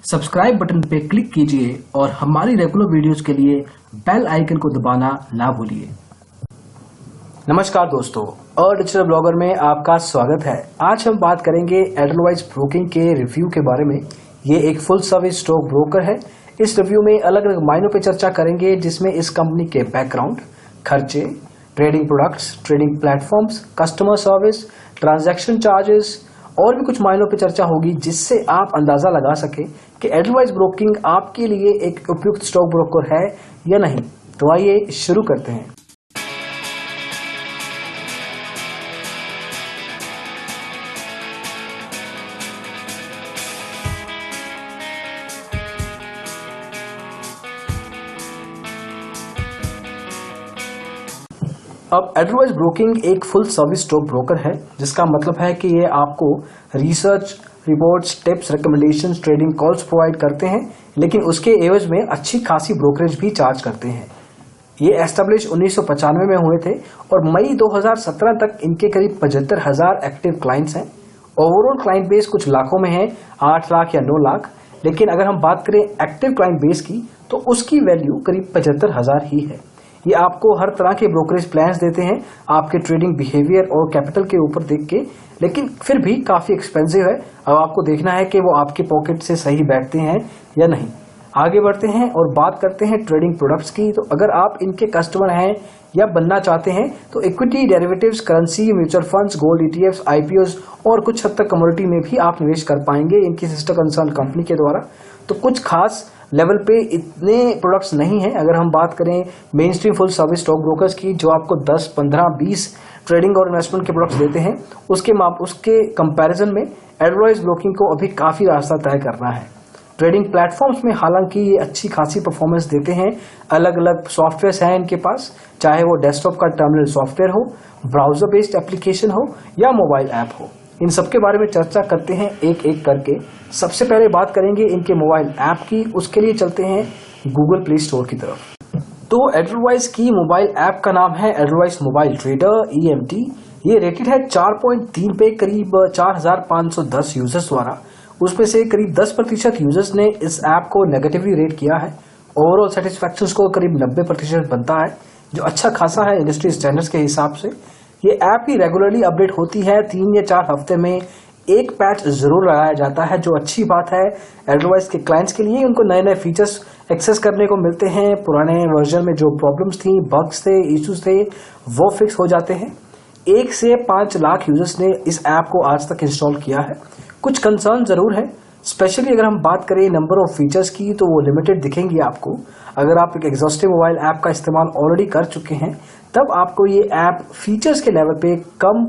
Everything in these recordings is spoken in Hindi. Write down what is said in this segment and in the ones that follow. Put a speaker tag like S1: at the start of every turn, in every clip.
S1: सब्सक्राइब बटन पे क्लिक कीजिए और हमारी रेगुलर वीडियोस के लिए बेल आइकन को दबाना ना भूलिए। नमस्कार दोस्तों, और डिजिटल ब्लॉगर में आपका स्वागत है। आज हम बात करेंगे एडलवाइस ब्रोकिंग के रिव्यू के बारे में। ये एक फुल सर्विस स्टॉक ब्रोकर है। इस रिव्यू में अलग अलग मायनों पे चर्चा करेंगे, जिसमें इस कंपनी के बैकग्राउंड, खर्चे, trading products, trading platforms, customer service, transaction charges और भी कुछ मायनों पे चर्चा होगी, जिससे आप अंदाजा लगा सके कि एडलवाइस ब्रोकिंग आपके लिए एक उपयुक्त स्टॉक ब्रोकर है या नहीं। तो आइए शुरू करते हैं। अब एडलवाइस ब्रोकिंग एक फुल सर्विस स्टॉक ब्रोकर है, जिसका मतलब है कि ये आपको research, reports, tips, recommendations, trading calls provide करते हैं, लेकिन उसके एवज में अच्छी खासी ब्रोकरेज भी चार्ज करते हैं। ये एस्टेब्लिश 1995 में हुए थे और मई 2017 तक इनके करीब 75,000 एक्टिव क्लाइंट्स हैं। ओवरऑल क्लाइंट बेस कुछ लाखों में है, 8 लाख या 9 लाख, लेकिन अगर हम बात करें एक्टिव क्लाइंट बेस की, तो उसकी वैल्यू करीब 75,000 ही है। ये आपको हर तरह के ब्रोकरेज प्लान्स देते हैं, आपके ट्रेडिंग बिहेवियर और कैपिटल के ऊपर देख के, लेकिन फिर भी काफी एक्सपेंसिव है। अब आपको देखना है कि वो आपके पॉकेट से सही बैठते हैं या नहीं। आगे बढ़ते हैं और बात करते हैं ट्रेडिंग प्रोडक्ट्स की। तो अगर आप इनके कस्टमर हैं या बनना चाहते हैं, तो equity, derivatives, currency, mutual funds, gold, ETFs, IPOs और कुछ हद तक कमोडिटी में भी आप निवेश कर पाएंगे इनकी सिस्टर कंसर्न कंपनी के द्वारा। तो कुछ खास लेवल पे इतने प्रोडक्ट्स नहीं हैं। अगर हम बात करें main stream full service stock brokers की, जो आपको 10, 15, 20 ट्रेडिंग और इन्वेस्टमेंट के प्रोडक्ट्स देते हैं, उसके कंपैरिजन में एडलवाइस ब्रोकिंग को अभी काफी रास्ता तय करना है। ट्रेडिंग प्लेटफॉर्म्स में हालांकि ये अच्छी खासी परफॉर्मेंस देते हैं। अलग अलग सॉफ्टवेयर हैं इनके पास, चाहे वो डेस्कटॉप का टर्मिनल सॉफ्टवेयर हो, ब्राउजर बेस्ड एप्लीकेशन हो या मोबाइल ऐप हो। इन सब के बारे में चर्चा करते हैं एक एक करके। सबसे पहले बात करेंगे इनके मोबाइल ऐप की। उसके लिए चलते हैं गूगल प्ले स्टोर की तरफ। तो एडलवाइस की मोबाइल ऐप का नाम है एडलवाइस मोबाइल ट्रेडर, EMT। ये रेटेड है 4.3 पे करीब 4,510 यूजर्स द्वारा। उसमें से करीब 10% यूजर्स ने इस ऐप को नेगेटिवली रेट किया है। ओवरऑल सेटिस्फैक्शन स्कोर करीब 90% बनता है, जो अच्छा खासा है इंडस्ट्री स्टैंडर्ड्स के हिसाब से। ये ऐप ही रेगुलरली अपडेट होती है, 3 या 4 हफ्ते में एक पैच जरूर लगाया जाता है, जो अच्छी बात है एडलवाइस के क्लाइंट्स के लिए। उनको नए नए फीचर्स एक्सेस करने को मिलते हैं। पुराने वर्जन में जो प्रॉब्लम्स थी, बग्स थे, इश्यूज थे, वो फिक्स हो जाते हैं। 1 से 5 लाख यूजर्स ने इस ऐप को आज तक इंस्टॉल किया है। कुछ कंसर्न जरूर है, स्पेशली अगर हम बात करें नंबर ऑफ फीचर्स की, तो वो लिमिटेड दिखेंगी आपको। अगर आप एक एग्जॉस्टिव मोबाइल ऐप का इस्तेमाल ऑलरेडी कर चुके हैं, तब आपको ये ऐप फीचर्स के लेवल पे कम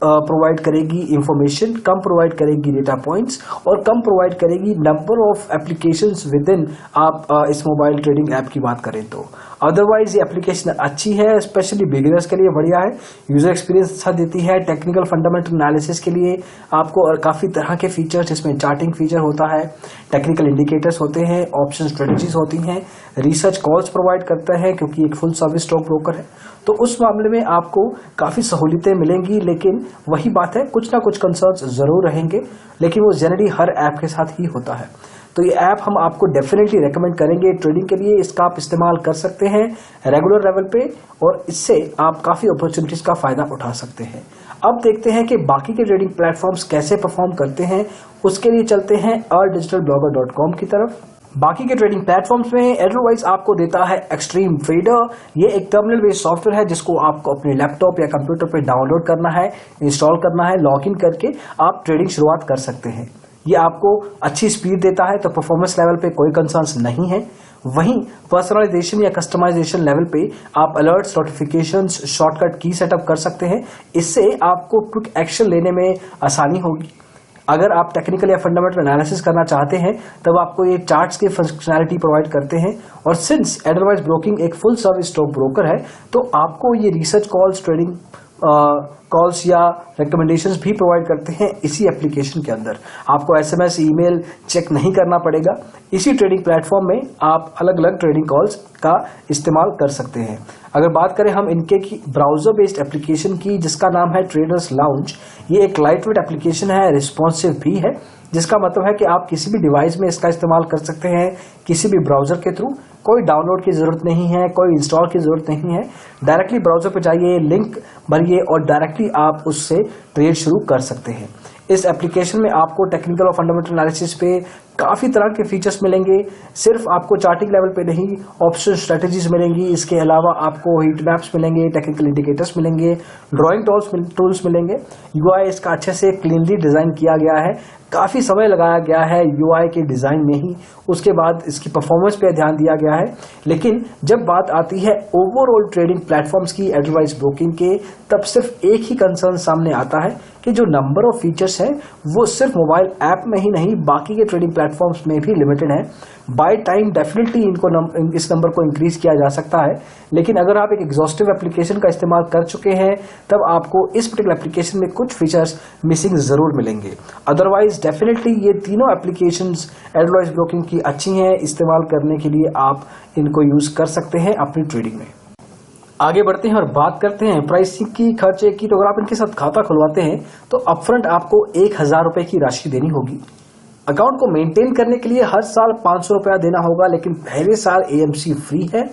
S1: प्रोवाइड करेगी इंफॉर्मेशन, कम प्रोवाइड करेगी डेटा पॉइंट्स और कम प्रोवाइड करेगी number of applications with in आप इस मोबाइल ट्रेडिंग ऐप की बात करें तो। अदरवाइज ये एप्लीकेशन अच्छी है, स्पेशली बिगिनर्स के लिए बढ़िया है। यूजर एक्सपीरियंस अच्छा देती है। टेक्निकल फंडामेंटल एनालिसिस के लिए आपको और काफी तरह के फीचर्स, जिसमें चार्टिंग फीचर होता है, टेक्निकल इंडिकेटर्स होते हैं, ऑप्शन स्ट्रेटजीज होती हैं, रिसर्च कॉल्स प्रोवाइड करता है, क्योंकि एक फुल सर्विस स्टॉक ब्रोकर है। तो उस मामले में आपको काफी सहूलियतें मिलेंगी, लेकिन वही बात है, कुछ ना कुछ कंसर्न्स जरूर रहेंगे, लेकिन वो जनरली हर ऐप के साथ ही होता है। तो ये ऐप हम आपको डेफिनेटली रेकमेंड करेंगे ट्रेडिंग के लिए। इसका आप इस्तेमाल कर सकते हैं रेगुलर लेवल पे, और इससे आप काफी अपॉर्चुनिटीज का फायदा उठा सकते हैं। अब देखते हैं कि बाकी के ट्रेडिंग प्लेटफॉर्म्स कैसे परफॉर्म करते हैं। उसके लिए चलते हैं digitalblogger.com की तरफ। बाकी के ट्रेडिंग प्लेटफॉर्म्स में एडलवाइस आपको देता है एक्सट्रीम ट्रेडर। ये एक टर्मिनल बेस्ड सॉफ्टवेयर है, जिसको आपको अपने लैपटॉप या कंप्यूटर पर डाउनलोड करना है, इंस्टॉल करना है, लॉग इन करके आप ट्रेडिंग शुरुआत कर सकते हैं। ये आपको अच्छी स्पीड देता है, तो परफॉर्मेंस लेवल पे कोई कंसर्न्स नहीं है। वहीं पर्सनलाइजेशन या कस्टमाइजेशन लेवल पे आप अलर्ट्स, नोटिफिकेशंस, शॉर्टकट की सेटअप कर सकते हैं। इससे आपको क्विक एक्शन लेने में आसानी होगी। अगर आप टेक्निकल या फंडामेंटल एनालिसिस करना चाहते हैं, तब आपको ये चार्ट्स की फंक्शनैलिटी प्रोवाइड करते हैं। और सिंस एडलवाइस ब्रोकिंग एक फुल सर्विस स्टॉक ब्रोकर है, तो आपको ये रिसर्च कॉल्स, ट्रेडिंग कॉल्स या रिकमेंडेशंस भी प्रोवाइड करते हैं इसी एप्लीकेशन के अंदर। आपको SMS, ईमेल चेक नहीं करना पड़ेगा। इसी ट्रेडिंग प्लेटफॉर्म में आप अलग अलग ट्रेडिंग कॉल्स का इस्तेमाल कर सकते हैं। अगर बात करें हम इनके की ब्राउजर बेस्ड एप्लीकेशन की, जिसका नाम है ट्रेडर्स लाउंज, ये एक लाइट वेट एप्लीकेशन है, रिस्पॉन्सिव भी है। जिसका मतलब है कि आप किसी भी डिवाइस में इसका इस्तेमाल कर सकते हैं, किसी भी ब्राउजर के थ्रू। कोई डाउनलोड की जरूरत नहीं है, कोई इंस्टॉल की जरूरत नहीं है। डायरेक्टली ब्राउजर पर जाइए, लिंक भरिए और डायरेक्टली आप उससे ट्रेड शुरू कर सकते हैं। इस एप्लीकेशन में आपको टेक्निकल और फंडामेंटल एनालिसिस पे काफी तरह के फीचर्स मिलेंगे। सिर्फ आपको चार्टिंग लेवल पे नहीं, ऑप्शन स्ट्रेटेजीज मिलेंगी। इसके अलावा आपको हीट मैप्स मिलेंगे, टेक्निकल इंडिकेटर्स मिलेंगे, ड्राइंग टूल्स मिलेंगे। यूआई इसका अच्छे से क्लीनली डिजाइन किया गया है। काफी समय लगाया गया है यूआई के डिजाइन में ही, उसके बाद इसकी परफॉर्मेंस पे ध्यान दिया गया है। लेकिन जब बात आती है ओवरऑल ट्रेडिंग प्लेटफॉर्म्स की, एडवाइस ब्रोकिंग के, तब सिर्फ एक ही कंसर्न सामने आता है कि जो नंबर ऑफ फीचर्स हैं वो सिर्फ मोबाइल ऐप में ही नहीं, बाकी के ट्रेडिंग प्लेटफॉर्म्स में भी लिमिटेड है। बाय टाइम डेफिनेटली इस नंबर को इंक्रीज किया जा सकता है, लेकिन अगर आप एक एग्जॉस्टिव एप्लीकेशन का इस्तेमाल कर चुके हैं तब आपको इस पर्टिकुलर एप्लीकेशन में कुछ फीचर्स मिसिंग जरूर मिलेंगे। अदरवाइज डेफिनेटली ये तीनों एप्लीकेशंस एडवाइस ब्रोकिंग की अच्छी हैं, इस्तेमाल करने के लिए आप इनको यूज कर सकते हैं अपनी ट्रेडिंग में। आगे बढ़ते हैं और बात करते हैं प्राइसिंग की, खर्चे की। तो अगर आप इनके साथ खाता खुलवाते हैं तो अपफ्रंट आपको 1000 रुपए की राशि देनी होगी। अकाउंट को मेंटेन करने के लिए हर साल 500 रुपया देना होगा, लेकिन पहले साल एएमसी फ्री है।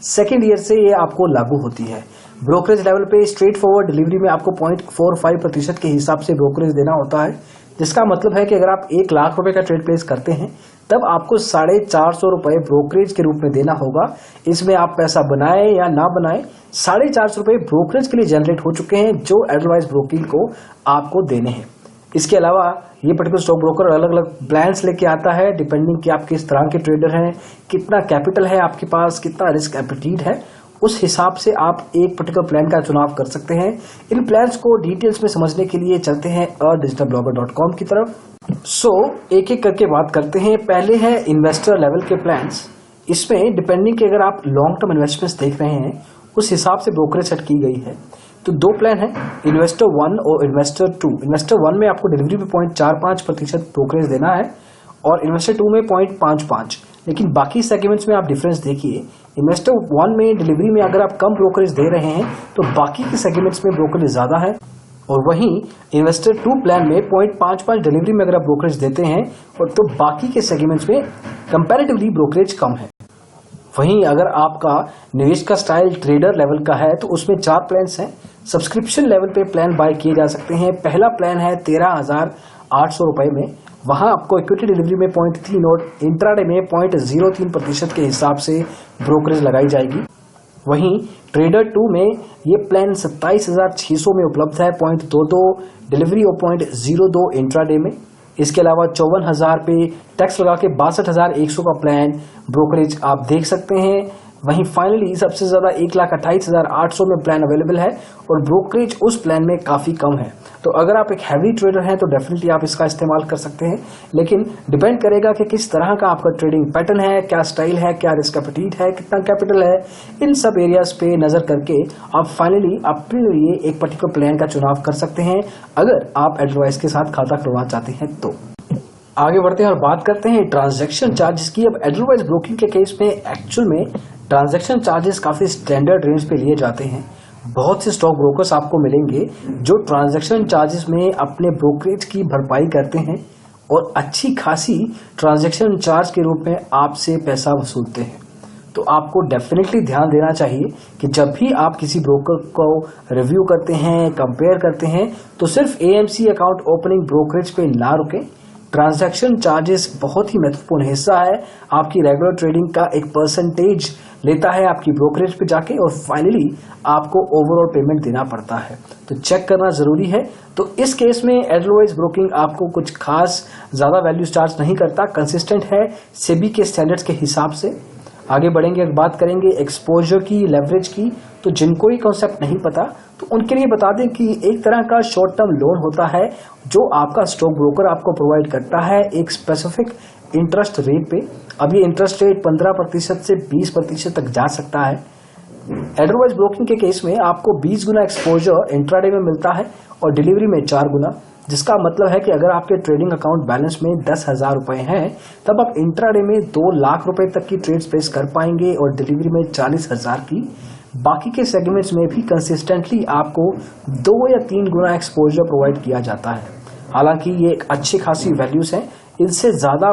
S1: सेकेंड ईयर से ये आपको लागू होती है। ब्रोकरेज लेवल पे स्ट्रेट फॉरवर्ड डिलीवरी में आपको 0.45% के हिसाब से ब्रोकरेज देना होता है, जिसका मतलब है कि अगर आप 1 लाख रुपए का ट्रेड प्लेस करते हैं तब आपको 450 रुपए ब्रोकरेज के रूप में देना होगा। इसमें आप पैसा बनाए या ना बनाए, 450 रुपए ब्रोकरेज के लिए जनरेट हो चुके हैं जो एडवाइस ब्रोकिंग को आपको देने हैं। इसके अलावा ये पर्टिकुलर स्टॉक ब्रोकर अलग अलग प्लान्स लेके आता है, डिपेंडिंग कि आप किस तरह के ट्रेडर हैं, कितना कैपिटल है आपके पास, कितना रिस्क एपेटाइट है, उस हिसाब से आप एक पर्टिकुलर प्लान का चुनाव कर सकते हैं। इन प्लान्स को डिटेल्स में समझने के लिए चलते हैं digitalblogger.com की तरफ। एक एक करके बात करते हैं। पहले है इन्वेस्टर लेवल के प्लान्स। इसमें डिपेंडिंग कि अगर आप लॉन्ग टर्म इन्वेस्टमेंट्स देख रहे हैं उस हिसाब से ब्रोकरेज सेट की गई है। तो 2 प्लान है, इन्वेस्टर 1 और इन्वेस्टर 2। इन्वेस्टर 1 में आपको डिलीवरी पे 0.45% ब्रोकरेज देना है और इन्वेस्टर 2 में 0.55। लेकिन बाकी सेगमेंट्स में आप डिफरेंस देखिए। इन्वेस्टर 1 में डिलीवरी में अगर आप कम ब्रोकरेज दे रहे हैं तो बाकी के सेगमेंट्स में ब्रोकरेज ज्यादा है, और वहीं इन्वेस्टर 2 प्लान में 0.55 डिलीवरी में अगर आप ब्रोकरेज देते हैं और तो बाकी के सेगमेंट्स में कंपैरेटिवली ब्रोकरेज कम है। वहीं अगर आपका निवेश का स्टाइल ट्रेडर लेवल का है तो उसमें 4 प्लान्स हैं। सब्सक्रिप्शन लेवल पे प्लान बाय किए जा सकते हैं। पहला प्लान है 13,800 रुपए में, वहां आपको इक्विटी डिलीवरी में 0.3 और इंट्राडे में 0.03% के हिसाब से ब्रोकरेज लगाई जाएगी। वहीं ट्रेडर 2 में ये प्लान 27,600 में उपलब्ध है, 0.22 डिलीवरी और 0.02 इंट्राडे में। इसके अलावा 54,000 पे टैक्स लगा के 62,100 का प्लान ब्रोकरेज आप देख सकते हैं। वहीं फाइनली सबसे ज्यादा 1,28,800 में प्लान अवेलेबल है और ब्रोकरेज उस प्लान में काफी कम है। तो अगर आप एक हैवी ट्रेडर हैं तो डेफिनेटली आप इसका इस्तेमाल कर सकते हैं, लेकिन डिपेंड करेगा कि किस तरह का आपका ट्रेडिंग पैटर्न है, क्या स्टाइल है, क्या रिस्क एपेटाइट है, कितना कैपिटल है। इन सब एरियाज पे नजर करके आप फाइनली अपने लिए एक पर्टिकुलर प्लान का चुनाव कर सकते हैं अगर आप एडवाइस के साथ खाता खुलवाना चाहते हैं तो। आगे बढ़ते हैं और बात करते हैं ट्रांजैक्शन चार्जेस की। अब एडवाइस ब्रोकिंग के केस में एक्चुअल में ट्रांजैक्शन चार्जेस काफी स्टैंडर्ड रेंज पे लिए जाते हैं। बहुत से स्टॉक ब्रोकर्स आपको मिलेंगे जो ट्रांजैक्शन चार्जेस में अपने ब्रोकरेज की भरपाई करते हैं और अच्छी खासी ट्रांजैक्शन चार्ज के रूप में आपसे पैसा वसूलते हैं। तो आपको डेफिनेटली ध्यान देना चाहिए कि जब भी आप किसी ब्रोकर को रिव्यू करते हैं, कंपेयर करते हैं, तो सिर्फ AMC account opening brokerage pay ना रुकें। ट्रांजैक्शन चार्जेस बहुत ही महत्वपूर्ण हिस्सा है। आपकी रेगुलर ट्रेडिंग का एक परसेंटेज लेता है आपकी ब्रोकरेज पे जाके और फाइनली आपको ओवरऑल पेमेंट देना पड़ता है, तो चेक करना जरूरी है। तो इस केस में एडवाइस ब्रोकिंग आपको कुछ खास ज्यादा वैल्यू चार्ज नहीं करता, कंसिस्टेंट है सेबी के स्टैंडर्ड्स के हिसाब से। आगे बढ़ेंगे, बात करेंगे एक्सपोजर की, लेवरेज की। तो जिनको ये कॉन्सेप्ट नहीं पता तो उनके लिए बता दें कि एक तरह का शॉर्ट टर्म लोन होता है जो आपका स्टॉक ब्रोकर आपको प्रोवाइड करता है एक स्पेसिफिक इंटरेस्ट रेट पे। अब ये इंटरेस्ट रेट 15% से 20% तक जा सकता है। एडवाइस ब्रोकिंग के केस में आपको 20 गुना एक्सपोजर इंट्राडे में मिलता है और डिलीवरी में 4 गुना, जिसका मतलब है कि अगर आपके ट्रेडिंग अकाउंट बैलेंस में 10,000 रुपए हैं तब आप इंट्राडे में 2 लाख रुपए तक की ट्रेड्स प्लेस कर पाएंगे और डिलीवरी में 40,000 की। बाकी के सेगमेंट्स में भी कंसिस्टेंटली आपको 2 या 3 गुना एक्सपोजर प्रोवाइड किया जाता है। हालांकि ये एक अच्छी खासी वैल्यूज हैं, इनसे ज़्यादा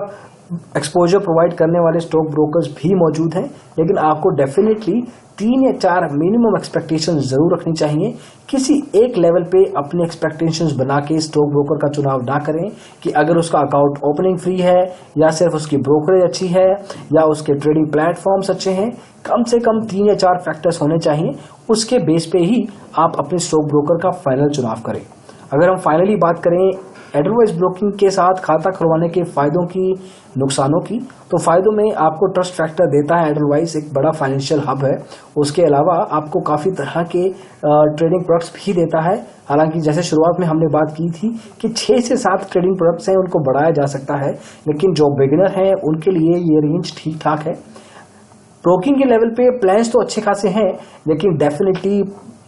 S1: एक्सपोजर प्रोवाइड करने वाले स्टॉक ब्रोकर्स भी मौजूद हैं, लेकिन आपको डेफिनेटली 3 या 4 मिनिमम एक्सपेक्टेशंस जरूर रखनी चाहिए। किसी एक लेवल पे अपने एक्सपेक्टेशंस बना के स्टॉक ब्रोकर का चुनाव ना करें कि अगर उसका अकाउंट ओपनिंग फ्री है या सिर्फ उसकी ब्रोकरेज अच्छी है या उसके ट्रेडिंग प्लेटफॉर्म्स अच्छे हैं। कम से कम 3 या 4 फैक्टर्स होने चाहिए, उसके बेस पे ही आप अपने स्टॉक ब्रोकर का फाइनल चुनाव करें। अगर हम फाइनली बात करें एडलवाइस ब्रोकिंग के साथ खाता खुलवाने के फायदों की, नुकसानों की, तो फायदों में आपको ट्रस्ट फैक्टर देता है। एडलवाइस एक बड़ा फाइनेंशियल हब है। उसके अलावा आपको काफी तरह के ट्रेडिंग प्रोडक्ट्स भी देता है। हालांकि जैसे शुरुआत में हमने बात की थी कि 6 से 7 ट्रेडिंग प्रोडक्ट्स हैं, उनको बढ़ाया जा सकता है, लेकिन जो बिगिनर हैं उनके लिए ये रेंज ठीक ठाक है। ब्रोकिंग के लेवल पे प्लान्स तो अच्छे खासे हैं, लेकिन डेफिनेटली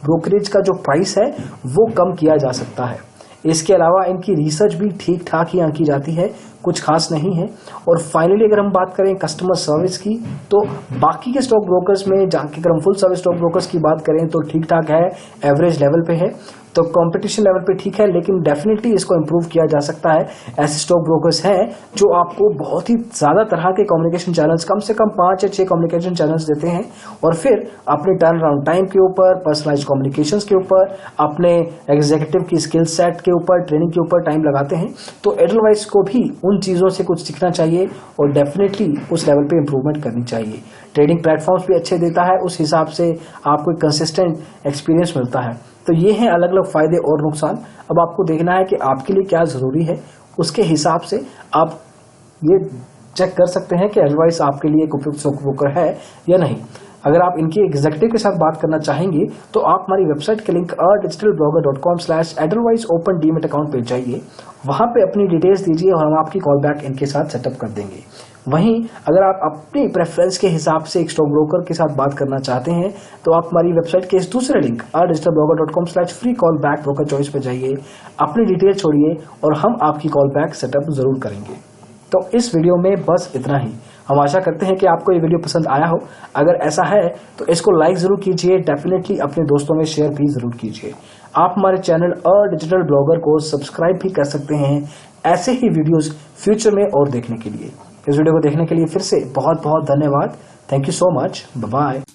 S1: ब्रोकरेज का जो प्राइस है वो कम किया जा सकता है। इसके अलावा इनकी रिसर्च भी ठीक ठाक ही आंकी जाती है, कुछ खास नहीं है। और फाइनली अगर हम बात करें कस्टमर सर्विस की, तो बाकी के स्टॉक ब्रोकर्स में जाके अगर हम फुल सर्विस स्टॉक ब्रोकर्स की बात करें तो ठीक ठाक है, एवरेज लेवल पे है। तो कंपटीशन लेवल पे ठीक है, लेकिन डेफिनेटली इसको इम्प्रूव किया जा सकता है। ऐसे स्टॉक ब्रोकर्स हैं जो आपको बहुत ही ज्यादा तरह के कम्युनिकेशन चैनल्स, कम से कम 5 या 6 कम्युनिकेशन चैनल्स देते हैं, और फिर अपने टर्न अराउंड टाइम के ऊपर, पर्सनलाइज्ड कम्युनिकेशंस के ऊपर, अपने एग्जीक्यूटिव की स्किल सेट के ऊपर, ट्रेनिंग के ऊपर टाइम लगाते हैं। तो एडलवाइस को भी उन चीजों से कुछ सीखना चाहिए और डेफिनेटली उस लेवल पे इंप्रूवमेंट करनी चाहिए। ट्रेडिंग प्लेटफॉर्म्स भी अच्छे देता है, उस हिसाब से आपको एक कंसिस्टेंट एक्सपीरियंस मिलता है। तो ये हैं अलग अलग फायदे और नुकसान। अब आपको देखना है कि आपके लिए क्या जरूरी है, उसके हिसाब से आप ये चेक कर सकते हैं कि एडलवाइस आपके लिए एक उपयुक्त स्टॉक ब्रोकर है या नहीं। अगर आप इनके एग्जीक्यूटिव के साथ बात करना चाहेंगे तो आप हमारी वेबसाइट के link digitalblogger.com/advice open demat account पे जाइए, वहां पे अपनी डिटेल्स दीजिए और हम आपकी कॉल बैक इनके साथ सेटअप कर देंगे। वहीं अगर आप अपनी प्रेफरेंस के हिसाब से एक स्टॉक ब्रोकर के साथ बात करना चाहते हैं तो आप हमारी वेबसाइट के इस दूसरे link digitalblogger.com/free call back broker choice पे जाइए, अपनी डिटेल छोड़िए और हम आपकी कॉल बैक सेटअप जरूर करेंगे। तो इस वीडियो में बस इतना ही। हम आशा करते हैं कि आपको ये वीडियो पसंद आया हो। अगर ऐसा है तो इसको लाइक जरूर कीजिए, डेफिनेटली अपने दोस्तों में शेयर भी जरूर कीजिए। आप हमारे चैनल डिजिटल ब्लॉगर को सब्सक्राइब भी कर सकते हैं ऐसे ही वीडियोस फ्यूचर में और देखने के लिए। इस वीडियो को देखने के लिए फिर से बहुत बहुत धन्यवाद। Thank you so much. Bye bye.